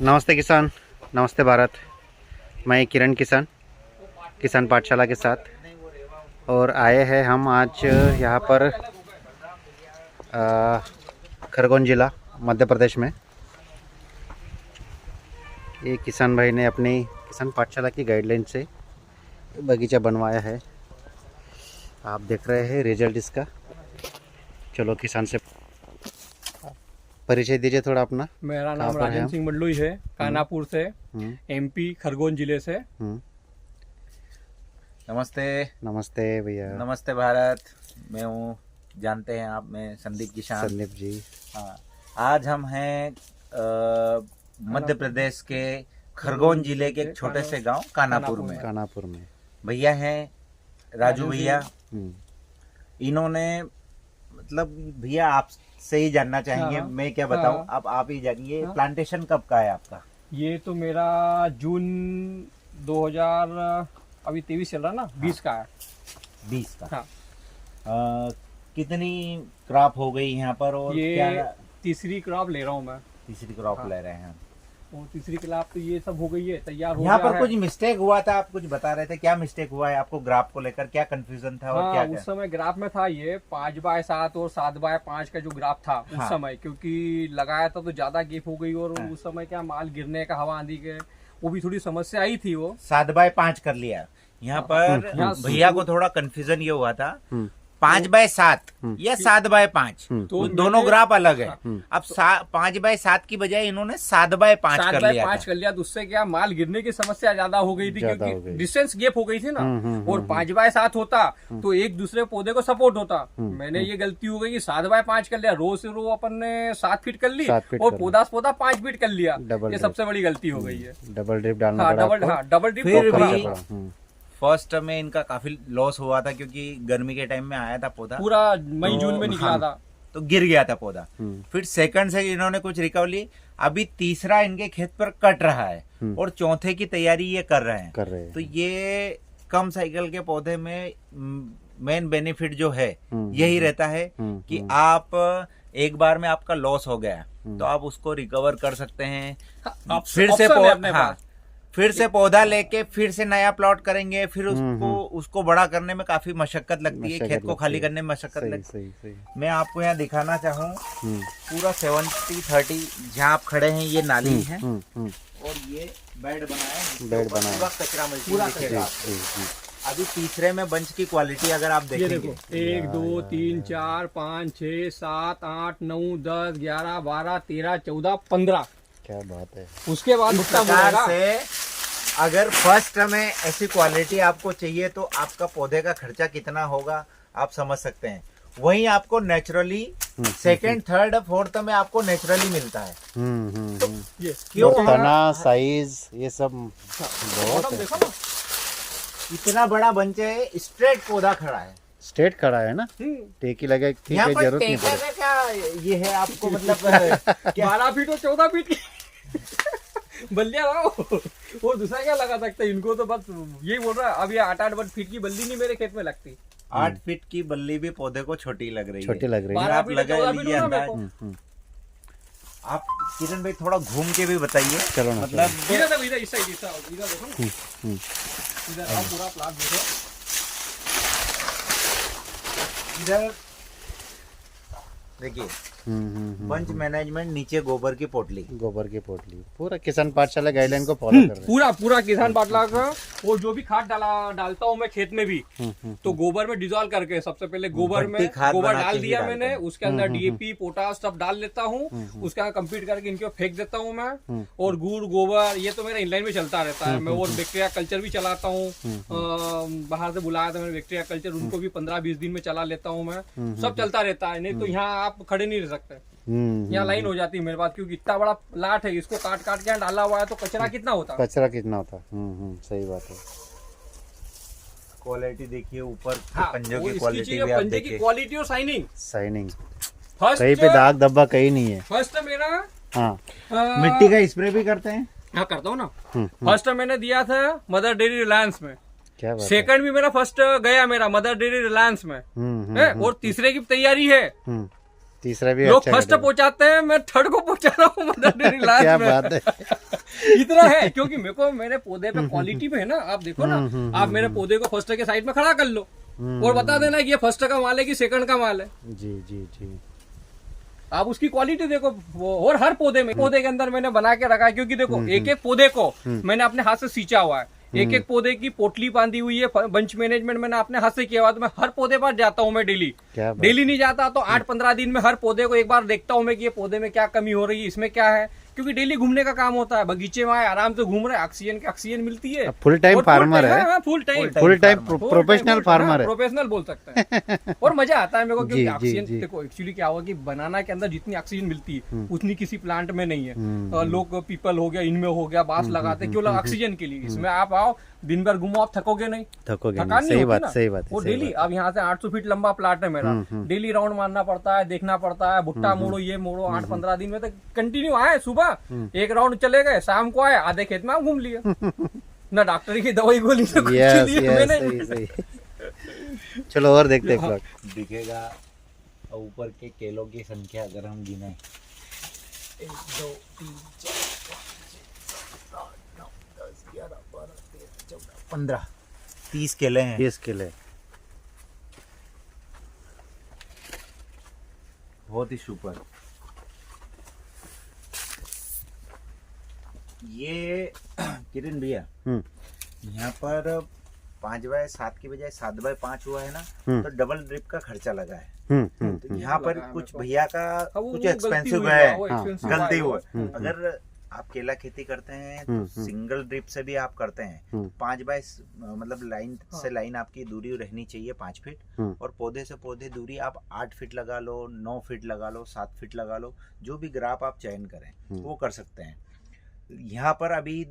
नमस्ते किसान, नमस्ते भारत। मैं किरण किसान पाठशाला के साथ और आए हैं हम आज यहाँ पर खरगोन ज़िला मध्य प्रदेश में। ये किसान भाई ने अपनी किसान पाठशाला की गाइडलाइन से बगीचा बनवाया है। आप देख रहे हैं रिजल्ट इसका। चलो किसान से परिचय दीजिए थोड़ा अपना। मेरा नाम राजन सिंह मंडलोई है, कानापुर से, एमपी खरगोन जिले से। नमस्ते। नमस्ते भैया। नमस्ते भारत। मैं हूँ, जानते हैं आप, मैं संदीप किसान। संदीप जी। हाँ, आज हम हैं मध्य प्रदेश के खरगोन जिले के एक छोटे से गांव कानापुर में। भैया हैं राजू भैया। इन्होंने मतलब भैया आपसे ही जानना चाहेंगे। मैं क्या बताऊं, अब आप ही जानिए। प्लांटेशन कब का है आपका? ये तो मेरा जून 2000 अभी 23 चल रहा ना, 20 का है। 20 का। हाँ। कितनी क्रॉप हो गई यहाँ पर? और ये क्या तीसरी क्रॉप ले रहा हूँ मैं। तीसरी क्रॉप ले रहे हैं? और तीसरी क्रॉप तो ये सब हो गई है, तैयार हो यहाँ गया पर है। कुछ मिस्टेक हुआ था, आप कुछ बता रहे थे। क्या मिस्टेक हुआ है आपको ग्राफ को लेकर? क्या कंफ्यूजन था? और क्या उस समय ग्राफ में था ये 5x7 और 7x5 का जो ग्राफ था उस समय, क्योंकि लगाया था तो ज्यादा गैप हो गई। और उस समय क्या माल गिरने का, हवा आंधी के, वो भी थोड़ी समस्या आई थी। वो 7x5 कर लिया। यहाँ पर भैया को थोड़ा कंफ्यूजन ये हुआ था 5x7 या 7x5, तो दोनों ग्राफ अलग है। अब 5x7 की बजाय इन्होंने 7x5 कर लिया। 5 कर लिया तो उससे क्या माल गिरने की समस्या ज्यादा हो गई थी, क्योंकि डिस्टेंस गैप हो गई थी ना। और 5x7 होता तो एक दूसरे पौधे को सपोर्ट होता। मैंने ये गलती हो गई कि 7x5 कर लिया। रो से रो अपन ने 7 फीट कर ली और पौधा से पौधा 5 फीट कर लिया। ये सबसे बड़ी गलती हो गई है। डबल ड्रिप डालना पड़ा। Double drip. फर्स्ट में इनका काफी लॉस हुआ था, क्योंकि गर्मी के टाइम में आया था पौधा, पूरा मई जून में निकला था, तो गिर गया था पौधा। फिर सेकंड से इन्होंने कुछ रिकवर ली। अभी तीसरा इनके खेत पर कट रहा है और चौथे की तैयारी ये कर रहे हैं। तो ये कम साइकिल के पौधे में मेन बेनिफिट जो है यही रहता है कि आप एक बार में आपका लॉस हो गया तो आप उसको रिकवर कर सकते हैं। फिर से पौधा लेके फिर से नया प्लॉट करेंगे। फिर उसको बड़ा करने में काफी मशक्कत लगती है, खेत को खाली करने में मशक्कत लगती है। मैं आपको यहाँ दिखाना चाहूँ, पूरा 70-30 जहाँ आप खड़े हैं ये नाली है और ये बेड बनाया, पूरा कचरा मल्टी। अभी तीसरे में बंच की क्वालिटी अगर आप देखेंगे, 1 2 3 4 5 6 7 8 9 10 11 12 13 14 15। क्या बात है। उसके बाद इस प्रकार से अगर फर्स्ट में ऐसी क्वालिटी आपको चाहिए तो आपका पौधे का खर्चा कितना होगा आप समझ सकते हैं। वहीं आपको नेचुरली सेकंड, थर्ड, फोर्थ में आपको नेचुरली मिलता है। तो क्यों तना साइज ये सब बहुत है। इतना बड़ा बंचे है, स्ट्रेट पौधा खड़ा है, स्ट्रेट खड़ा है ना, टेकी लगे की जरूरत नहीं पड़े। क्या ये है आपको मतलब 12 फीट और 14 फीट की बल्लियां लगाओ, वो दूसरा क्या लगा सकते हैं। इनको तो बस यही बोल रहा है। अब ये 8-8 फीट की बल्ली नहीं मेरे खेत में लगती। 8 फीट की बल्ली भी पौधे को छोटी लग रही है। आप लगा लीजिए अंदाज। आप किरण भाई थोड़ा घूम के भी बताइए। चलो ना, मतलब इधर इस साइड इधर देखो ना, इधर आप पूरा प्लाट देखो। इधर देखिए, बंच मैनेजमेंट, नीचे गोबर की पोटली पूरा किसान पाठशाला गाइडलाइन को फॉलो कर रहे हैं। पूरा किसान पाठशाला का। और जो भी खाद डालता हूँ मैं खेत में भी, तो गोबर में डिजोल्व करके सबसे पहले गोबर डाल दिया मैंने। उसके अंदर डीएपी, पोटाश सब डाल लेता हूँ। उसके अंदर कंप्लीट करके इनके फेंक देता हूँ मैं। और गुड़, गोबर, ये तो मेरा इनलाइन में चलता रहता है। मैं और बैक्टीरिया कल्चर भी चलाता हूँ। बाहर से बुलाया था मैंने बैक्टीरिया कल्चर, उनको भी 15-20 दिन में चला लेता हूँ मैं। सब चलता रहता है। नहीं तो यहाँ आप खड़े नहीं रह सकते, यहाँ लाइन हो जाती है मेरे पास, क्योंकि इतना बड़ा प्लाट है। इसको काट काट के डाला हुआ है तो कचरा कितना होता। सही बात है। क्वालिटी देखिए, ऊपर पंजों की क्वालिटी भी आप देखिए, क्वालिटी और साइनिंग फर्स्ट कहीं पे दाग धब्बा कहीं नहीं है। फर्स्ट मेरा मिट्टी का स्प्रे भी करते हैं। हाँ, करता हूँ ना। फर्स्ट मैंने दिया था मदर डेयरी रिलायंस में। क्या बात सेकंड भी मेरा फर्स्ट गया मेरा मदर डेयरी रिलायंस में। और तीसरे की तैयारी है। तीसरा भी लोग अच्छा फर्स्ट कटिंग। पहुंचाते हैं, मैं थर्ड को पहुंचा रहा हूँ मदर डेयरी लास्ट क्या में। बात है। इतना है क्योंकि मेरे को मेरे पौधे पे क्वालिटी पे है ना, आप देखो ना, आप मेरे पौधे को फर्स्ट के साइड में खड़ा कर लो और बता देना कि ये फर्स्ट का माल है कि सेकंड का माल है। जी जी जी। आप उसकी क्वालिटी देखो और हर पौधे में, पौधे के अंदर मैंने बना के रखा है क्योंकि देखो एक एक पौधे को मैंने अपने हाथ से सींचा हुआ है, एक एक पौधे की पोटली बांधी हुई है, बंच मैनेजमेंट मैंने अपने हाथ से किया हुआ। तो मैं हर पौधे पर जाता हूँ मैं डेली, क्या बात। डेली नहीं जाता तो 8-15 दिन में हर पौधे को एक बार देखता हूँ मैं कि ये पौधे में क्या कमी हो रही है, इसमें क्या है, क्योंकि डेली घूमने का काम होता है। बगीचे में आए आराम से घूम रहे, ऑक्सीजन मिलती है। फुल टाइम फार्मर है। फुल टाइम प्रोफेशनल फार्मर है। प्रोफेशनल बोल सकते हैं। और मजा आता है मेरे को जी, क्योंकि जी, ऑक्सीजन जी। देखो एक्चुअली क्या हुआ कि बनाना के अंदर जितनी ऑक्सीजन मिलती है उतनी किसी प्लांट में नहीं है। लोग पीपल हो गया, इनमें हो गया, बांस लगाते क्यों, ऑक्सीजन के लिए। इसमें आप आओ दिन भर घूमो, आप थकोगे नहीं, थकोगे थकान नहीं। नहीं सही होती बात, ना। सही बात है, वो सही डेली बात अब यहाँ से 800 फीट लंबा प्लाट है मेरा, डेली राउंड मारना पड़ता है, देखना पड़ता है, भुट्टा मोड़ो ये मोड़ो। 8-15 दिन में तो कंटिन्यू आए, सुबह एक राउंड चले गए, शाम को आए, आधे खेत में आप घूम लिए। ना डॉक्टर की दवाई गोली से कुछ यस लिए यस, मैंने। सही सही। चलो और देखते हैं प्लॉट। दिखेगा ऊपर के केलों की संख्या अगर हम गिने 1 2 3 4 5 6 7 8 9 10 11 12 13 14 15 30 केले हैं। 20 किले। बहुत ही सुपर। ये किरण भैया यहाँ पर 5x7 की बजाय 7x5 हुआ है ना, तो डबल ड्रिप का खर्चा लगा है। तो यहाँ पर कुछ भैया का कुछ एक्सपेंसिव है, गलती हुआ। अगर आप केला खेती करते हैं तो सिंगल ड्रिप से भी आप करते हैं 5x मतलब लाइन से लाइन आपकी दूरी रहनी चाहिए 5 फीट, और पौधे से पौधे दूरी आप 8 फीट लगा लो, 9 फीट लगा लो, 7 फीट लगा लो, जो भी ग्राफ आप चयन करें वो कर सकते हैं। यहाँ पर अभी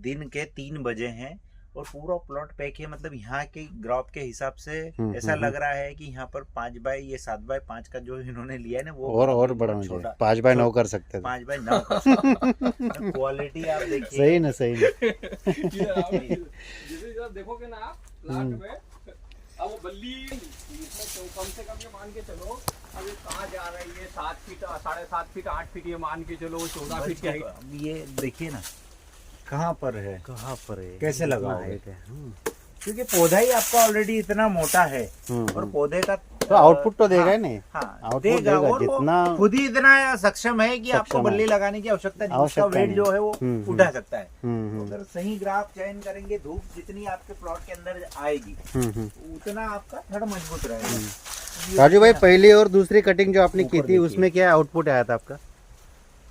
दिन के 3 बजे हैं और पूरा प्लॉट पैक है। मतलब यहाँ के ग्राफ के हिसाब से ऐसा लग रहा है कि यहाँ पर 7x5 का जो इन्होंने लिया है ना वो और बड़ा हो जाए। 5x9 कर सकते थे। 5x9 क्वालिटी आप देखिए। सही ना, सही ना। जब देखोगे ना आप प्लांट में, अब वो बल्ली इसमें कम से कम ये मान के चलो अब ये कहाँ जा रही है, 7 फीट 7.5 फीट 8 फीट, ये मान के चलो 14 फीट की हाइट। अब ये देखिए ना कहाँ पर है, कहाँ पर है, कैसे लगा कितना हुआ है। हाइट है। क्योंकि पौधा ही आपका ऑलरेडी इतना मोटा है और पौधे का तो आउटपुट तो देगा ही नहीं। हाँ आउटपुट देगा, देगा और वो जितना खुद ही इतना सक्षम है कि आपको सक्षम है। बल्ली लगाने की आवश्यकता नहीं, उसका आवश्यकता वेट नहीं। जो है वो उठा सकता है। हम्म, तो अगर सही ग्राफ चयन करेंगे, धूप जितनी आपके प्लॉट के अंदर आएगी उतना आपका थड़ मजबूत रहेगा। राजू भाई, पहली और दूसरी कटिंग जो आपने की ऊपर थी देखिए। उसमें क्या आउटपुट आया था आपका?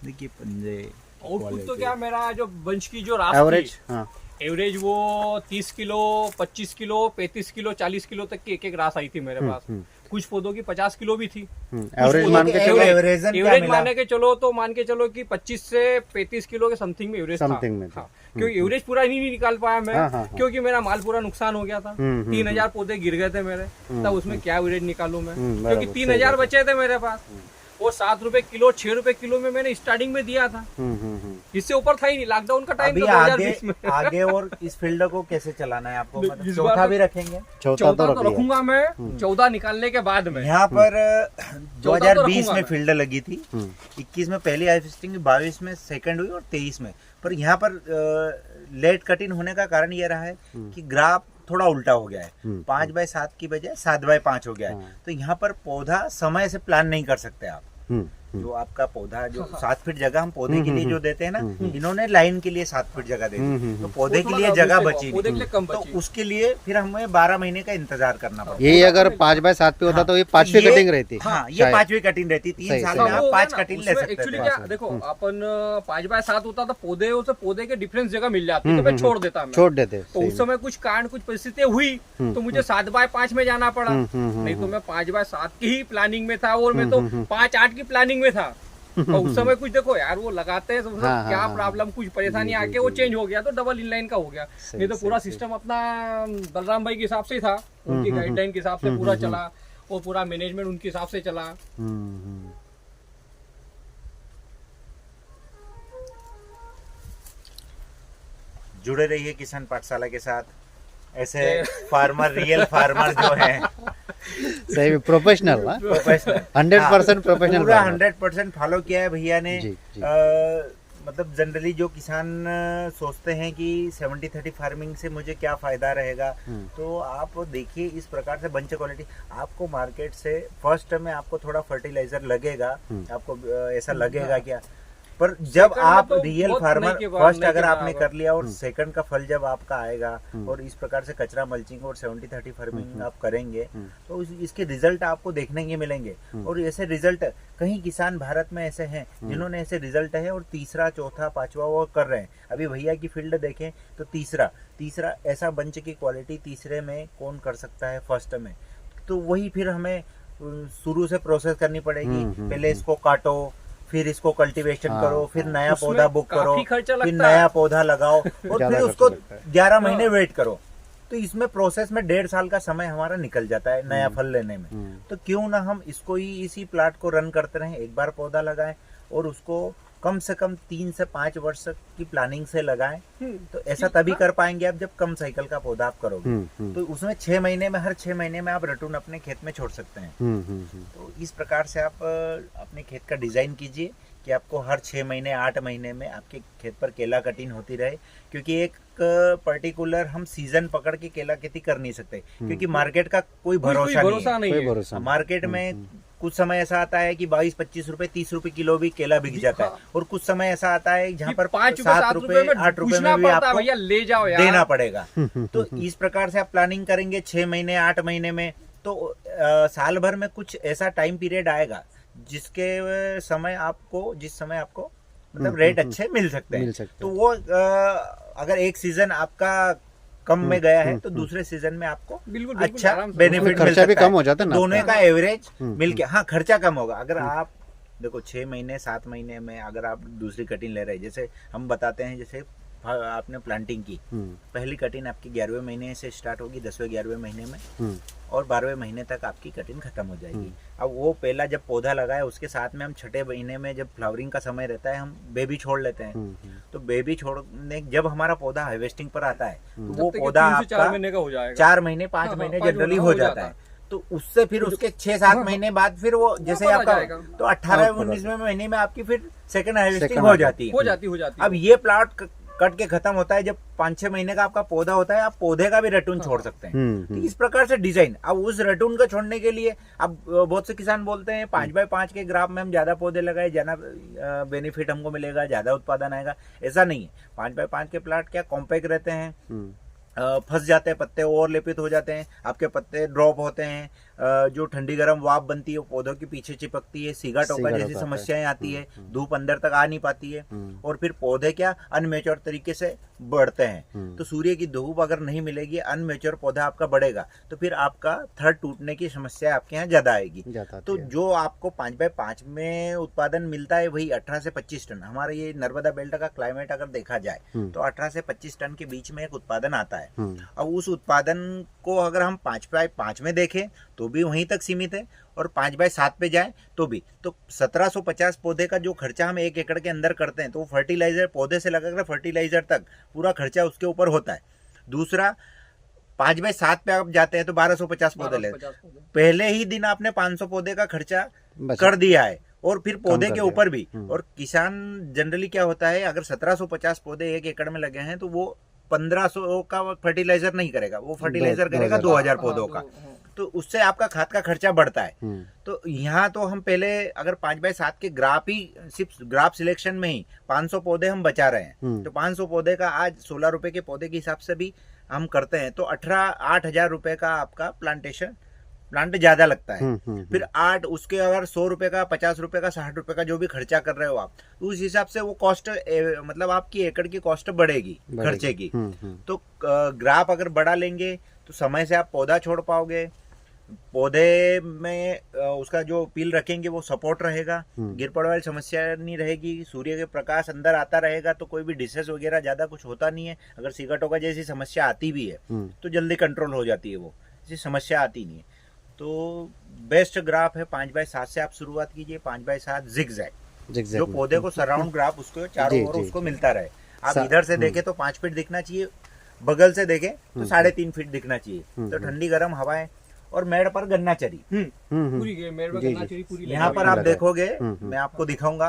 देखिए पंजे आउटपुट तो क्या, मेरा जो बंच की जो रास एवरेज? थी, हाँ, एवरेज वो 30 किलो 25 किलो 35 किलो 40 किलो तक की एक रास आई थी मेरे पास। कुछ पौधों की 50 किलो भी थी। एवरेज मान के चलो। एवरेज माने के चलो तो मान के चलो कि 25 से 35 किलो के समथिंग में एवरेज था। समथिंग में था। हाँ, क्योंकि एवरेज पूरा नहीं निकाल पाया मैं। हाँ, हाँ, हाँ। क्योंकि मेरा माल पूरा नुकसान हो गया था। 3000 पौधे गिर गए थे मेरे, तब उसमें क्या एवरेज निकालूं मैं, क्योंकि बराबर, 3000 बचे थे मेरे पास। वो 7 रुपए किलो 6 रुपए किलो में मैंने स्टार्टिंग में दिया था। इससे ऊपर था ही नहीं, लॉकडाउन का टाइम अभी था 2020 में। आगे और इस फील्ड को कैसे चलाना है आपको, मतलब इस चौथा बार भी रखेंगे? चौथा 14 तो तो रख लिया। रखूंगा मैं, 14 निकालने के बाद में। यहाँ पर 2020 रखूंगा में मैं। फील्ड लगी थी, 21 में पहली हार्वेस्टिंग, 22 में सेकंड हुई और 23 में। पर यहाँ पर लेट कटिंग होने का कारण ये रहा है कि ग्राफ थोड़ा उल्टा हो गया है। 5x7 की बजाय 7x5 हो गया है। तो यहाँ पर पौधा समय से प्लान नहीं कर सकते आप। जो आपका पौधा जो 7 फीट जगह हम पौधे के लिए जो देते हैं ना, इन्होंने लाइन के लिए 7 फीट जगह दे दी, तो पौधे के लिए जगह बची पौधे के लिए कम तो बची। उसके लिए फिर हमें 12 महीने का इंतजार करना पड़ता। यही अगर 5x7 पे होता तो ये 5वीं ये- कटिंग रहती। हाँ, ये शायद। 5वीं कटिंग रहती। 3 सही, साल सही। में हाँ, आप वो 5 है ना, कटिंग ले उसमें सकते एक्चुअली थे। क्या देखो, अपन 5x7 होता था, पौधे से पौधे के डिफरेंस जगह मिल जाती, तो मैं छोड़ देता मैं। छोड़ देते। तो उस समय कुछ कारण कुछ परिस्थितियां हुई तो मुझे 7x5 में जाना पड़ा। नहीं तो मैं 5x7 की ही प्लानिंग में था, और मैं तो 5-8 की प्लानिंग में था। तो उस समय कुछ देखो यार, वो लगाते हैं तो मतलब हाँ, क्या हाँ, प्रॉब्लम, कुछ परेशानी जी, आके वो चेंज हो गया, तो डबल इनलाइन का हो गया। नहीं तो पूरा सिस्टम अपना बलराम भाई के हिसाब से ही था, उनकी गाइडलाइन के हिसाब से पूरा चला, और पूरा मैनेजमेंट उनके हिसाब से चला। जुड़े रहिए किसान पाठशाला के साथ। ऐसे फार्मर, रियल फार्मर जो है सही प्रोफेशनल, प्रोफेशनल 100% प्रोफेशनल, पूरा 100% फॉलो किया है भैया ने। जी, जी। मतलब जनरली जो किसान सोचते हैं कि 70-30 फार्मिंग से मुझे क्या फायदा रहेगा, तो आप देखिए इस प्रकार से बंच क्वालिटी आपको मार्केट से फर्स्ट में आपको थोड़ा फर्टिलाइजर लगेगा, आपको ऐसा लगेगा क्या, पर जब आप रियल फार्मर फर्स्ट अगर आपने कर लिया और सेकंड का फल जब आपका आएगा और इस प्रकार से कचरा मल्चिंग और 70-30 फार्मिंग आप करेंगे तो इसके रिजल्ट आपको देखने के मिलेंगे। और ऐसे रिजल्ट कई किसान भारत में ऐसे हैं जिन्होंने ऐसे रिजल्ट है और तीसरा चौथा पांचवा वो कर रहे हैं। अभी भैया की फील्ड देखें तो तीसरा ऐसा बंच की क्वालिटी तीसरे में कौन कर सकता है फर्स्ट में, तो वही फिर हमें शुरू से प्रोसेस करनी पड़ेगी। पहले इसको काटो, फिर इसको कल्टीवेशन करो, फिर नया पौधा बुक करो, फिर नया पौधा लगाओ और फिर उसको 11 महीने वेट करो। तो इसमें प्रोसेस में 1.5 साल का समय हमारा निकल जाता है नया फल लेने में। तो क्यों ना हम इसको ही इसी प्लाट को रन करते रहें, एक बार पौधा लगाएं और उसको कम से कम 3 से 5 वर्ष की प्लानिंग से लगाएं। तो ऐसा तभी कर पाएंगे आप जब कम साइकिल का पौधा आप करोगे। तो उसमें 6 महीने में, हर 6 महीने में आप रटून अपने खेत में छोड़ सकते हैं। तो इस प्रकार से आप अपने खेत का डिजाइन कीजिए कि आपको हर 6 महीने 8 महीने में आपके खेत पर केला कटिंग होती रहे, क्योंकि एक पर्टिकुलर हम सीजन पकड़ के केला खेती कर नहीं सकते, क्योंकि मार्केट का कोई भरोसा नहीं है। मार्केट में कुछ समय ऐसा आता है कि 22-25 रुपए 30 रुपए किलो भी केला बिक जाता है, और कुछ समय ऐसा आता है जहाँ पर 7 रुपए 8 रुपए में भी आपको ले जाओ यार देना पड़ेगा। तो इस प्रकार से आप प्लानिंग करेंगे 6 महीने 8 महीने में, तो साल भर में कुछ ऐसा टाइम पीरियड आएगा जिस समय आपको मतलब रेट अच्छे मिल सकते हैं। तो वो अगर एक सीजन आपका कम में गया है तो दूसरे सीजन में आपको बिल्कुल अच्छा बेनिफिट मिल सकता भी कम हो जाता है ना, दोनों का एवरेज मिलके। हाँ, खर्चा कम होगा। अगर आप देखो 6 महीने 7 महीने में अगर आप दूसरी कटिंग ले रहे हैं, जैसे हम बताते हैं, जैसे आपने प्लांटिंग की, पहली कटिंग आपकी 11वें महीने से स्टार्ट होगी, 10वें 11वें महीने में, और 12वें महीने तक आपकी कटिंग खत्म हो जाएगी। अब वो पहला जब पौधा लगाया उसके साथ में हम 6ठे महीने में जब फ्लावरिंग का समय रहता है हम बेबी छोड़ लेते हैं। तो बेबी छोड़ने जब हमारा पौधा हार्वेस्टिंग पर आता है तो वो पौधा आपका 4 महीने का हो जाएगा, 4 महीने 5 महीने जनरली हो जाता है। तो उससे फिर उसके 6-7 महीने बाद फिर वो जैसे आपका तो 18-19वें महीने में आपकी फिर सेकंड हार्वेस्टिंग हो जाती है। अब ये प्लाट कट के खत्म होता है जब 5-6 महीने का आपका पौधा होता है, आप पौधे का भी रटून छोड़ सकते हैं। तो इस प्रकार से डिजाइन। अब उस रटून को छोड़ने के लिए अब बहुत से किसान बोलते हैं 5x5 के ग्राफ में हम ज्यादा पौधे लगाए, ज्यादा बेनिफिट हमको मिलेगा, ज्यादा उत्पादन आएगा। ऐसा नहीं है। 5x5 के प्लाट क्या कॉम्पैक्ट रहते हैं, फंस जाते हैं, पत्ते ओवरलेपित हो जाते हैं, आपके पत्ते ड्रॉप होते हैं, जो ठंडी गर्म वाप बनती है पौधों के पीछे चिपकती है, सीगा टोका जैसी समस्याएं आती है, धूप अंदर तक आ नहीं पाती है, और फिर पौधे क्या अनमेच्योर तरीके से बढ़ते हैं। तो सूर्य की धूप अगर नहीं मिलेगी, अनमेच्योर पौधा आपका बढ़ेगा, तो फिर आपका थड़ टूटने की समस्या आपके यहाँ ज्यादा आएगी। तो जो आपको 5x5 में उत्पादन मिलता है वही 18 से 25 टन। हमारे ये नर्मदा बेल्ट का क्लाइमेट अगर देखा जाए तो 18 से 25 टन के बीच में एक उत्पादन आता है। अब उस उत्पादन को अगर हम 5x5 में देखें तो भी वहीं तक सीमित है, और 5x7 पे जाए तो भी। तो 1750 पौधे का जो खर्चा हम 1 एकड़ के अंदर करते हैं, तो वो फर्टिलाइजर पौधे से लगाकर फर्टिलाइजर तक पूरा खर्चा उसके ऊपर होता है। दूसरा 5x7 पे आप जाते हैं तो 1250 पौधे लेते हैं। पहले ही दिन आपने 500 पौधे का खर्चा कर दिया है, और फिर पौधे के ऊपर भी। और किसान जनरली क्या होता है, अगर 1750 पौधे 1 एकड़ में लगे हैं तो वो 1500 का फर्टिलाइजर नहीं करेगा, वो फर्टिलाइजर करेगा 2000 पौधों का। तो उससे आपका खाद का खर्चा बढ़ता है। तो यहाँ तो हम पहले अगर 5x7 के ग्राफ ही सिर्फ ग्राफ सिलेक्शन में ही 500 पौधे हम बचा रहे हैं, तो 500 पौधे का आज 16 रुपए के पौधे के हिसाब से भी हम करते हैं, तो 8,000 रुपए का आपका प्लांट ज्यादा लगता है। फिर 8 उसके अगर 100 रुपए का 50 रुपए का 60 रुपए का जो भी खर्चा कर रहे हो आप, तो उस हिसाब से वो कॉस्ट मतलब आपकी एकड़ की कॉस्ट बढ़ेगी खर्चे की। तो ग्राफ अगर बढ़ा लेंगे तो समय से आप पौधा छोड़ पाओगे, पौधे में उसका जो पील रखेंगे वो सपोर्ट रहेगा, गिर पड़ वाली समस्या नहीं रहेगी, सूर्य के प्रकाश अंदर आता रहेगा तो कोई भी डिसेस वगैरह ज्यादा कुछ होता नहीं है। अगर सीगा टोका जैसी समस्या आती भी है तो जल्दी कंट्रोल हो जाती है, वो ऐसी समस्या आती नहीं है। तो बेस्ट ग्राफ है 5x7 से आप शुरुआत कीजिए। 5x7 जिगजैग, जो पौधे को सराउंड ग्राफ उसको चारों ओर उसको मिलता रहे। आप इधर से देखें तो 5 फीट दिखना चाहिए, बगल से देखें तो 3.5 फीट दिखना चाहिए। तो ठंडी गर्म हवाएं और मेड़ पर गन्ना चरी। पूरी मेरे में जी, गन्ना जी। चरी पूरी यहाँ पर आप देखोगे, मैं आपको दिखाऊंगा,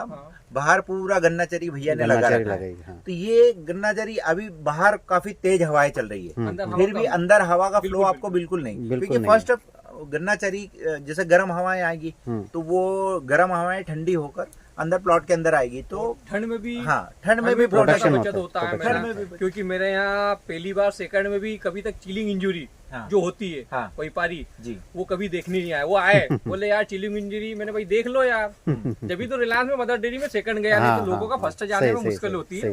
बाहर पूरा गन्ना चरी भैया ने लगा रखा है। हाँ। तो ये गन्ना चरी अभी बाहर काफी तेज हवाएं चल रही है, अंदर हवा फिर भी कम। अंदर हवा का फ्लो बिल्कुल, आपको बिल्कुल नहीं, बिल्कुल क्योंकि नहीं। फर्स्ट गन्ना चरी जैसे गर्म हवाएं आएगी तो वो गर्म हवाएं ठंडी होकर अंदर प्लॉट के अंदर आएगी, तो ठंड में भी हाँ ठंड में भी प्रोडक्शन प्रोडक्शन बचत होता है ठंड मेरा, में भी। क्योंकि मेरे यहाँ पहली बार सेकंड में भी कभी तक चिलिंग इंजुरी हाँ। जो होती है हाँ। व्यापारी जी वो कभी देखने नहीं आए। वो आए बोले यार चिलिंग इंजरी, मैंने भाई देख लो यार। जब भी तो रिलायंस में मदर डेयरी में सेकंड गया, नहीं तो लोगों का फर्स्ट जाने में मुश्किल होती है,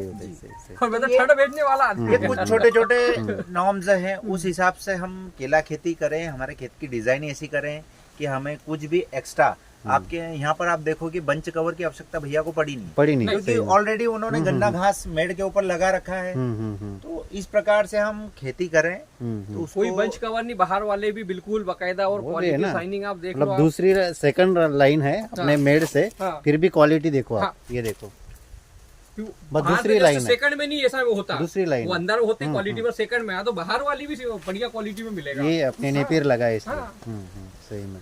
और मैं तो थर्ड भेजने वाला आदमी। ये कुछ छोटे छोटे नॉर्म्स हैं, उस हिसाब से हम केला खेती करें, हमारे खेत की डिजाइन ऐसी करें कि हमें कुछ भी एक्स्ट्रा, आपके यहाँ पर आप देखो कि बंच कवर की आवश्यकता भैया को पड़ी नहीं, क्योंकि ऑलरेडी उन्होंने गन्ना घास मेड़ के ऊपर लगा रखा है। तो इस प्रकार से हम खेती करें तो उसको कोई बंच कवर नहीं, बाहर वाले भी बिल्कुल बकायदा, और क्वालिटी साइनिंग आप देख लो। मतलब दूसरी सेकंड लाइन है अपने मेड से, हाँ। फिर भी क्वालिटी देखो आप, ये देखो बस दूसरी लाइन है, सेकंड में नहीं ऐसा वो होता, दूसरी लाइन वो अंदर होते क्वालिटी पर, सेकंड में तो बाहर वाली भी बढ़िया क्वालिटी में मिलेगा। ये अपने नेपियर लगा है इसमें। हाँ। सही में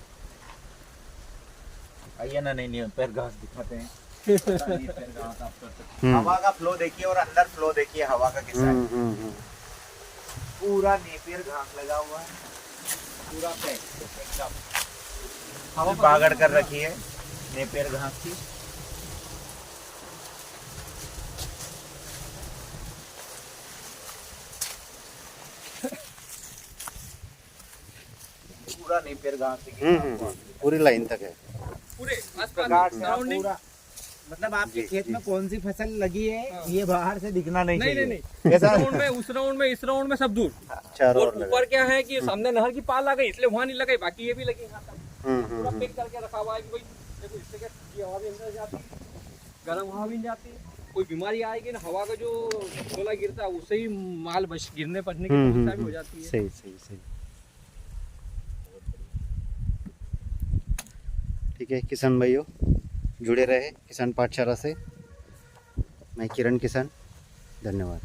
आइए ना, नहीं पैर घास दिखाते हैं। पैर घास आप कर सकते हैं। हवा का फ्लो देखिए और अंदर फ्लो देखिए हवा का कैसा है। पूरा नेपियर घास लगा हुआ है, पूरा पैक एकदम हवा बागड़ कर रखी है नेपियर घास की। पूरा नेपियर घास पूरी लाइन तक है। पूरे प्रकार से आप सराउंडिंग। पूरा, मतलब आपके खेत में कौन सी फसल लगी है ये बाहर से दिखना नहीं नहीं चाहिए। नहीं नहीं, इस राउंड में, उस राउंड में, इस राउंड में सब दूर। चारों और ओर लगा ऊपर क्या है कि सामने नहर की पाल आ गई, इसलिए वहाँ नहीं लगाई, बाकी ये भी लगी यहाँ तक। पूरा पैक करके रखा हुआ है कि भाई देखो, इससे क्या ये हवा भी अंदर जाती है, गर्म हवा भी नहीं जाती है, कोई बीमारी आएगी ना, हवा का जो गोला गिरता है उससे ही माल गिरने पड़ने की समस्या भी हो जाती है। सही सही सही। ठीक है किसान भाइयों, जुड़े रहे किसान पाठशाला से। मैं किरण किसान, धन्यवाद।